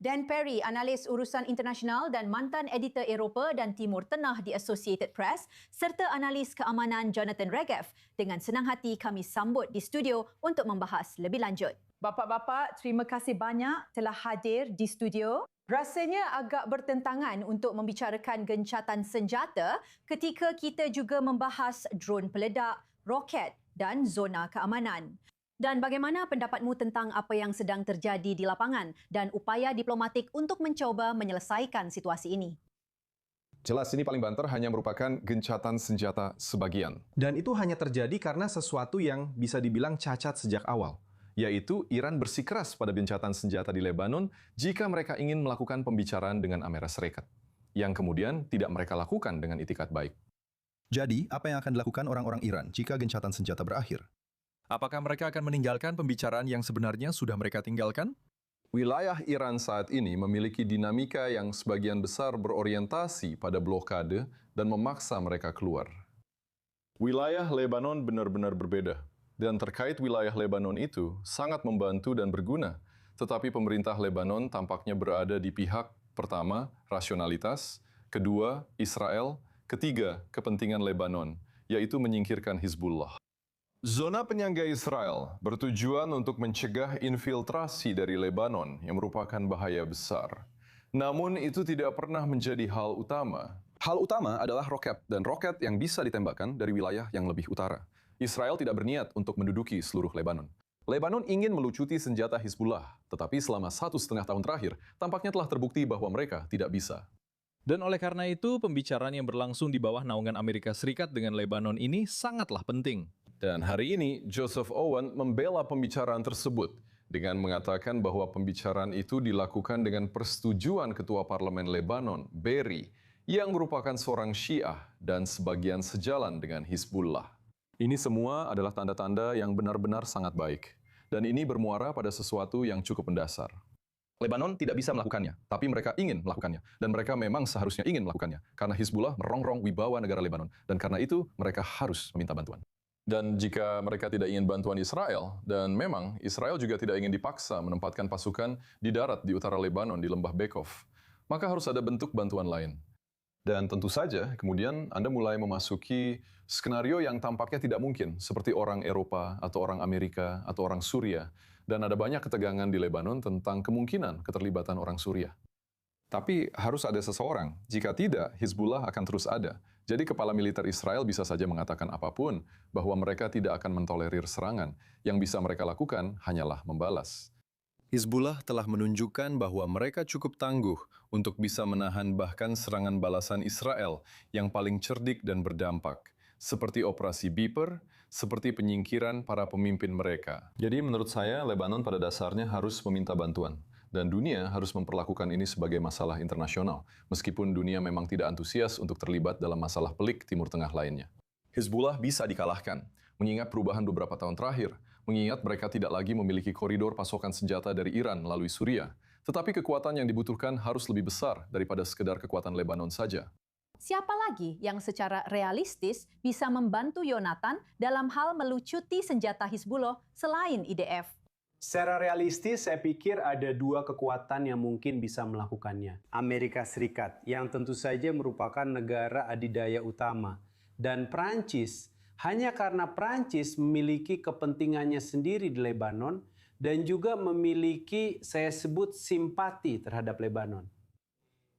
Dan Perry, analis urusan internasional dan mantan editor Eropah dan Timur Tengah di Associated Press, serta analis keamanan Jonathan Regev, dengan senang hati kami sambut di studio untuk membahas lebih lanjut. Bapa-bapa, terima kasih banyak telah hadir di studio. Rasanya agak bertentangan untuk membicarakan gencatan senjata ketika kita juga membahas drone peledak, roket dan zona keamanan. Dan bagaimana pendapatmu tentang apa yang sedang terjadi di lapangan dan upaya diplomatik untuk mencuba menyelesaikan situasi ini? Jelas ini paling banter hanya merupakan gencatan senjata sebagian. Dan itu hanya terjadi karena sesuatu yang bisa dibilang cacat sejak awal, yaitu Iran bersikeras pada gencatan senjata di Lebanon jika mereka ingin melakukan pembicaraan dengan Amerika Serikat, yang kemudian tidak mereka lakukan dengan itikat baik. Jadi, apa yang akan dilakukan orang-orang Iran jika gencatan senjata berakhir? Apakah mereka akan meninggalkan pembicaraan yang sebenarnya sudah mereka tinggalkan? Wilayah Iran saat ini memiliki dinamika yang sebagian besar berorientasi pada blokade dan memaksa mereka keluar. Wilayah Lebanon benar-benar berbeda, dan terkait wilayah Lebanon itu sangat membantu dan berguna, tetapi pemerintah Lebanon tampaknya berada di pihak pertama, rasionalitas, kedua, Israel, ketiga, kepentingan Lebanon, yaitu menyingkirkan Hizbullah. Zona penyangga Israel bertujuan untuk mencegah infiltrasi dari Lebanon yang merupakan bahaya besar. Namun itu tidak pernah menjadi hal utama. Hal utama adalah roket, dan roket yang bisa ditembakkan dari wilayah yang lebih utara. Israel tidak berniat untuk menduduki seluruh Lebanon. Lebanon ingin melucuti senjata Hizbullah, tetapi selama 1,5 tahun terakhir, tampaknya telah terbukti bahwa mereka tidak bisa. Dan oleh karena itu, pembicaraan yang berlangsung di bawah naungan Amerika Serikat dengan Lebanon ini sangatlah penting. Dan hari ini, Joseph Owen membela pembicaraan tersebut dengan mengatakan bahwa pembicaraan itu dilakukan dengan persetujuan Ketua Parlemen Lebanon, Berry, yang merupakan seorang Syiah dan sebagian sejalan dengan Hizbullah. Ini semua adalah tanda-tanda yang benar-benar sangat baik. Dan ini bermuara pada sesuatu yang cukup mendasar. Lebanon tidak bisa melakukannya, tapi mereka ingin melakukannya. Dan mereka memang seharusnya ingin melakukannya, karena Hizbullah merongrong wibawa negara Lebanon. Dan karena itu, mereka harus meminta bantuan. Dan jika mereka tidak ingin bantuan Israel, dan memang Israel juga tidak ingin dipaksa menempatkan pasukan di darat di utara Lebanon, di lembah Bekov, maka harus ada bentuk bantuan lain. Dan tentu saja, kemudian Anda mulai memasuki skenario yang tampaknya tidak mungkin, seperti orang Eropa, atau orang Amerika, atau orang Suria. Dan ada banyak ketegangan di Lebanon tentang kemungkinan keterlibatan orang Suria. Tapi harus ada seseorang. Jika tidak, Hizbullah akan terus ada. Jadi kepala militer Israel bisa saja mengatakan apapun, bahwa mereka tidak akan mentolerir serangan. Yang bisa mereka lakukan hanyalah membalas. Hizbullah telah menunjukkan bahwa mereka cukup tangguh untuk bisa menahan bahkan serangan balasan Israel yang paling cerdik dan berdampak. Seperti operasi Beeper, seperti penyingkiran para pemimpin mereka. Jadi menurut saya, Lebanon pada dasarnya harus meminta bantuan. Dan dunia harus memperlakukan ini sebagai masalah internasional, meskipun dunia memang tidak antusias untuk terlibat dalam masalah pelik Timur Tengah lainnya. Hizbullah bisa dikalahkan, mengingat perubahan beberapa tahun terakhir, mengingat mereka tidak lagi memiliki koridor pasokan senjata dari Iran melalui Suria. Tetapi kekuatan yang dibutuhkan harus lebih besar daripada sekedar kekuatan Lebanon saja. Siapa lagi yang secara realistis bisa membantu Yonatan dalam hal melucuti senjata Hizbullah selain IDF? Secara realistis, saya pikir ada dua kekuatan yang mungkin bisa melakukannya. Amerika Serikat, yang tentu saja merupakan negara adidaya utama. Dan Prancis, hanya karena Prancis memiliki kepentingannya sendiri di Lebanon, dan juga memiliki, saya sebut, simpati terhadap Lebanon.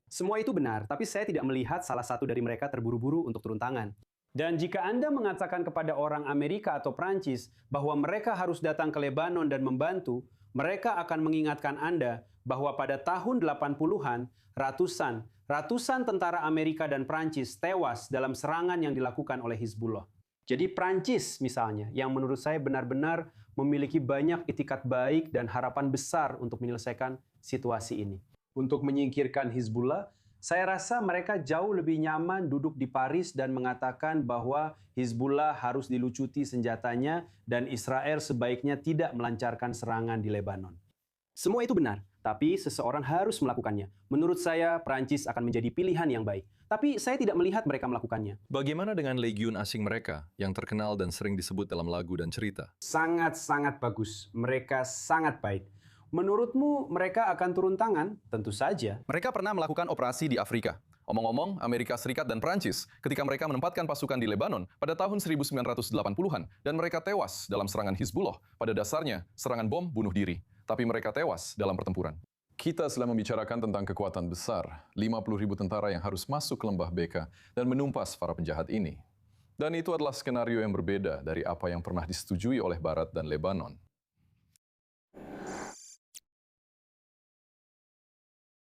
Semua itu benar, tapi saya tidak melihat salah satu dari mereka terburu-buru untuk turun tangan. Dan jika Anda mengatakan kepada orang Amerika atau Prancis bahwa mereka harus datang ke Lebanon dan membantu, mereka akan mengingatkan Anda bahwa pada tahun 80-an, ratusan tentara Amerika dan Prancis tewas dalam serangan yang dilakukan oleh Hizbullah. Jadi Prancis misalnya, yang menurut saya benar-benar memiliki banyak itikat baik dan harapan besar untuk menyelesaikan situasi ini. Untuk menyingkirkan Hizbullah, saya rasa mereka jauh lebih nyaman duduk di Paris dan mengatakan bahwa Hizbullah harus dilucuti senjatanya dan Israel sebaiknya tidak melancarkan serangan di Lebanon. Semua itu benar, tapi seseorang harus melakukannya. Menurut saya, Prancis akan menjadi pilihan yang baik. Tapi saya tidak melihat mereka melakukannya. Bagaimana dengan legiun asing mereka yang terkenal dan sering disebut dalam lagu dan cerita? Sangat-sangat bagus. Mereka sangat baik. Menurutmu mereka akan turun tangan? Tentu saja. Mereka pernah melakukan operasi di Afrika. Omong-omong, Amerika Serikat dan Prancis ketika mereka menempatkan pasukan di Lebanon pada tahun 1980-an dan mereka tewas dalam serangan Hizbullah. Pada dasarnya, serangan bom bunuh diri. Tapi mereka tewas dalam pertempuran. Kita sedang membicarakan tentang kekuatan besar, 50.000 tentara yang harus masuk ke lembah Beka dan menumpas para penjahat ini. Dan itu adalah skenario yang berbeda dari apa yang pernah disetujui oleh Barat dan Lebanon.